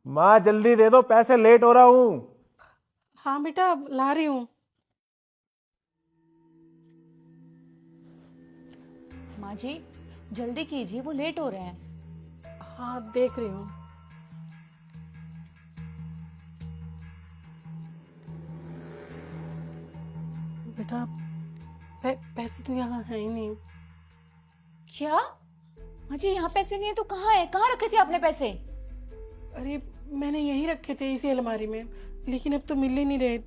माँ जल्दी दे दो, पैसे लेट हो रहा हूँ। हाँ बेटा ला रही हूँ। माँ जी, जल्दी कीजिए, वो लेट हो रहे हैं। हाँ देख रही हूँ। बेटा पैसे तो यहाँ है ही नहीं। क्या? माँ जी, यहाँ पैसे नहीं है तो कहाँ है? कहाँ रखे थे आपने पैसे? अरे मैंने यहीं रखे थे इसी अलमारी में, लेकिन अब तो मिल ही नहीं रहे।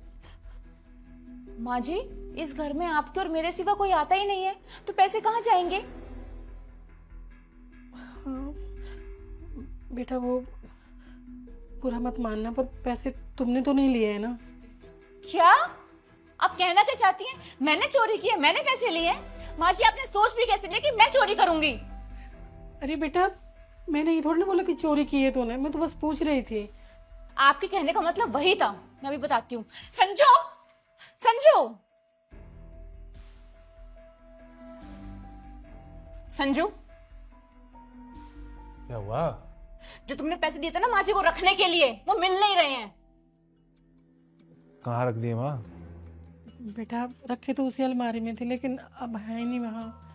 माँ जी, इस घर में आपके और मेरे सिवा कोई आता ही नहीं है, तो पैसे कहाँ जाएंगे? हाँ, बेटा वो बुरा मत मानना, पर पैसे तुमने तो नहीं लिए है ना? क्या? आप कहना क्या चाहती हैं? मैंने चोरी की है, मैंने पैसे लिए हैं? माँ जी, आपने सोच भी कैसे लिया कि मैं चोरी करूंगी? अरे बेटा मैंने ये थोड़ी ना बोला कि चोरी की है तूने, मैं तो बस पूछ रही थी। आपके कहने का मतलब वही था। मैं अभी बताती हूँ। संजू, संजू, संजू, क्या हुआ? जो तुमने पैसे दिए थे ना माँ जी को रखने के लिए, वो मिल नहीं रहे हैं। कहाँ रख दिए माँ? बेटा रखे तो उसी अलमारी में थे, लेकिन अब है ही नहीं वहाँ।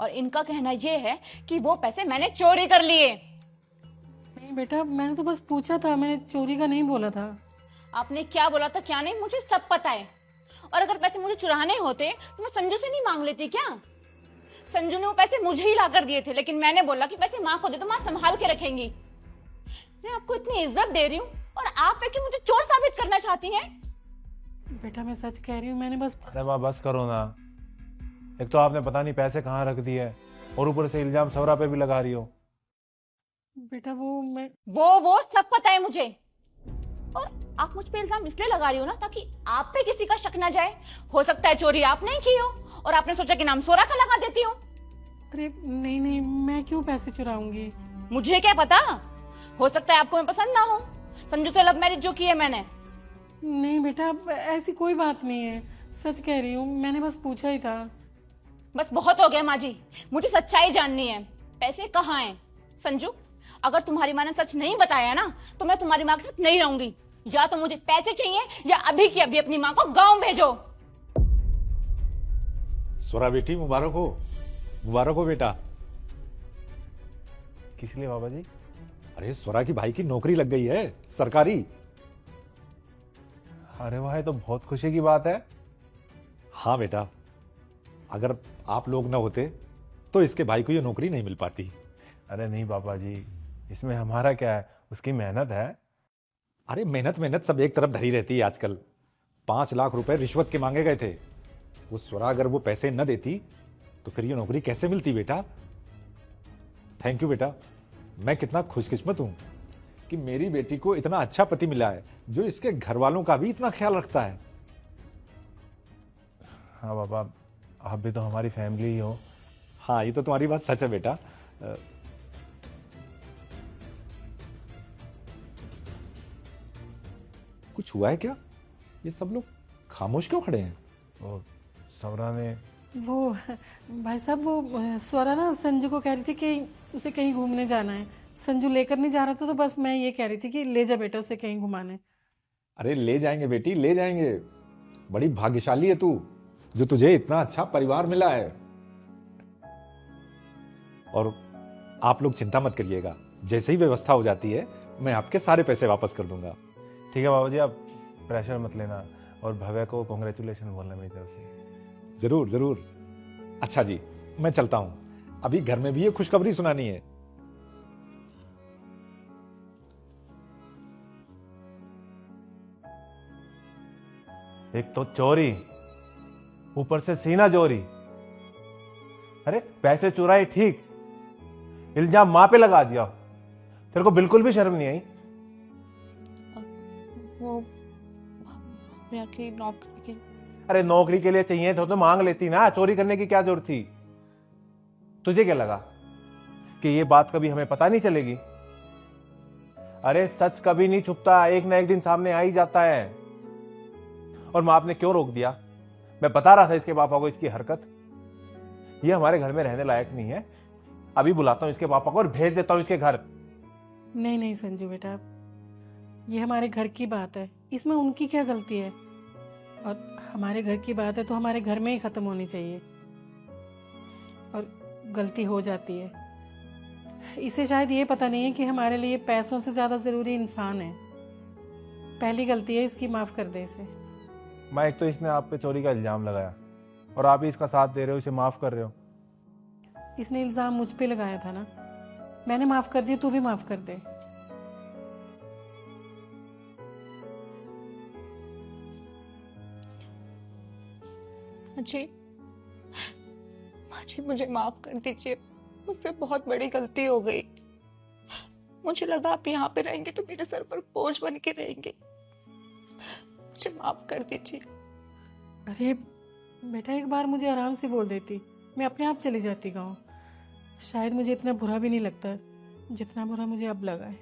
और इनका कहना ये है कि वो पैसे मैंने चोरी कर लिए। नहीं बेटा मैंने तो बस पूछा था, मैंने चोरी का नहीं बोला था। आपने क्या बोला था क्या नहीं मुझे सब पता है। और अगर पैसे मुझे चुराने होते तो मैं संजू से नहीं मांग लेती क्या? संजू ने वो पैसे मुझे ही ला कर दिए थे, लेकिन मैंने बोला कि पैसे माँ को दे तो माँ संभाल के रखेंगी। मैं आपको इतनी इज्जत दे रही हूँ और आप है कि मुझे चोर साबित करना चाहती हैं। बेटा मैं सच कह रही हूँ, मैंने बस। अरे माँ बस करो ना। एक तो आपने पता नहीं पैसे कहाँ रख दिए और ऊपर से इल्जाम सवरा पे भी लगा रही हो। बेटा वो मैं। वो सब पता है मुझे। और आप मुझ पे इल्जाम इसलिए लगा रही हो ना ताकि आप पे किसी का शक ना जाए। हो सकता है चोरी आपने ही की हो और आपने सोचा कि नाम सोरा का लगा देती हूँ। अरे नहीं नहीं, मैं क्यों पैसे चुराऊंगी? मुझे क्या पता, हो सकता है आपको मैं पसंद ना हो। संजू से लव मैरिज जो की है मैंने। नहीं बेटा ऐसी कोई बात नहीं है, सच कह रही हूँ, मैंने बस पूछा ही था। बस बहुत हो गया माँ जी, मुझे सच्चाई जाननी है। पैसे कहाँ हैं? संजू, अगर तुम्हारी माँ ने सच नहीं बताया ना तो मैं तुम्हारी माँ के साथ नहीं रहूंगी। या तो मुझे पैसे चाहिए या अभी की अभी अपनी माँ को गांव भेजो। स्वरा बेटी मुबारक हो, मुबारक हो बेटा। किस लिए बाबा जी? अरे स्वरा की भाई की नौकरी लग गई है, सरकारी। अरे वाह, ये तो बहुत खुशी की बात है। हाँ बेटा, अगर आप लोग न होते तो इसके भाई को ये नौकरी नहीं मिल पाती। अरे नहीं बाबा जी, इसमें हमारा क्या है, उसकी मेहनत है। अरे मेहनत मेहनत सब एक तरफ धरी रहती है आजकल। 5 लाख रुपए रिश्वत के मांगे गए थे। वो स्वरा अगर वो पैसे न देती तो फिर ये नौकरी कैसे मिलती बेटा। थैंक यू बेटा, मैं कितना खुशकिस्मत हूं कि मेरी बेटी को इतना अच्छा पति मिला है जो इसके घर वालों का भी इतना ख्याल रखता है। हाँ बाबा, आप भी तो हमारी फैमिली ही हो। हाँ ये तो तुम्हारी बात सच है बेटा। कुछ हुआ है क्या? ये सब लोग खामोश क्यों खड़े हैं? और सवरा ने। वो भाई साहब वो स्वरा ना संजू को कह रही थी कि उसे कहीं घूमने जाना है। संजू लेकर नहीं जा रहा था, तो बस मैं ये कह रही थी कि ले जा बेटा उसे कहीं घुमाने। अरे ले जाएंगे बेटी, ले जाएंगे। बड़ी भाग्यशाली है तू जो तुझे इतना अच्छा परिवार मिला है। और आप लोग चिंता मत करिएगा, जैसे ही व्यवस्था हो जाती है मैं आपके सारे पैसे वापस कर दूंगा। ठीक है बाबा जी, आप प्रेशर मत लेना और भव्य को कॉन्ग्रेचुलेशन बोलना मेरी तरफ से। जरूर जरूर। अच्छा जी, मैं चलता हूं, अभी घर में भी ये खुशखबरी सुनानी है। एक तो चोरी, ऊपर से सीना चोरी। अरे पैसे चुराए ठीक, इल्जाम माँ पे लगा दिया। तेरे को बिल्कुल भी शर्म नहीं आई? वो भैया की नौकरी के। अरे नौकरी के लिए चाहिए तो मांग लेती ना, चोरी करने की क्या जरूरत थी? तुझे क्या लगा कि ये बात कभी हमें पता नहीं चलेगी? अरे सच कभी नहीं छुपता, एक ना एक दिन सामने आ ही जाता है। और माँ आपने क्यों रोक दिया? मैं बता रहा था इसके पापा को इसकी हरकत। ये हमारे घर में रहने लायक नहीं है। अभी बुलाता हूं इसके पापा को और भेज देता हूं इसके घर। नहीं नहीं संजू बेटा, ये हमारे घर की बात है, इसमें उनकी क्या गलती है? और हमारे घर की बात है तो हमारे घर में ही ख़त्म होनी चाहिए। और गलती हो जाती है, इसे शायद ये पता नहीं है कि हमारे लिए पैसों से ज़्यादा ज़रूरी इंसान है। पहली गलती है इसकी, माफ़ कर दे इसे। मैं एक तो इसने आप पे चोरी का इल्जाम लगाया और आप ही इसका साथ दे रहे हो, इसे माफ कर रहे हो। इसने इल्ज़ाम मुझ पे लगाया था ना, मैंने माफ़ कर दिया, तू भी माफ़ कर दे। जी जी, मुझे माफ कर दीजिए, मुझसे बहुत बड़ी गलती हो गई। मुझे लगा आप यहाँ पे रहेंगे तो मेरे सर पर बोझ बन के रहेंगे। मुझे माफ कर दीजिए। अरे बेटा, एक बार मुझे आराम से बोल देती, मैं अपने आप चली जाती गाँव। शायद मुझे इतना बुरा भी नहीं लगता जितना बुरा मुझे अब लगा है।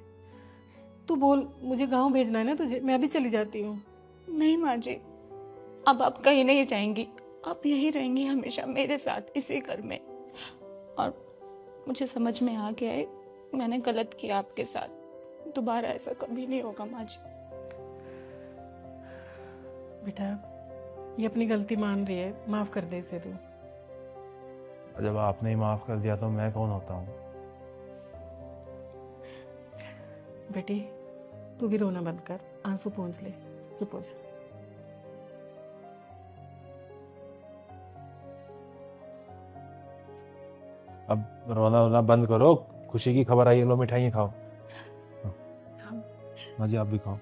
तू बोल, मुझे गाँव भेजना है ना तुझे, मैं अभी चली जाती हूँ। नहीं माँ जी, अब आप कहीं नहीं जाएंगी, आप यहीं रहेंगी हमेशा मेरे साथ इसी घर में। और मुझे समझ में आ गया है मैंने गलत किया आपके साथ, दोबारा ऐसा कभी नहीं होगा माँ जी। बेटा, ये अपनी गलती मान रही है, माफ कर दे इसे तू। जब आपने ही माफ कर दिया तो मैं कौन होता हूँ? बेटी, तू भी रोना बंद कर, आंसू पोंछ ले, चुप हो जा। अब रोना रोना बंद करो, खुशी की खबर आई है, लो मिठाइयाँ खाओ। हाँ जी, आप भी खाओ।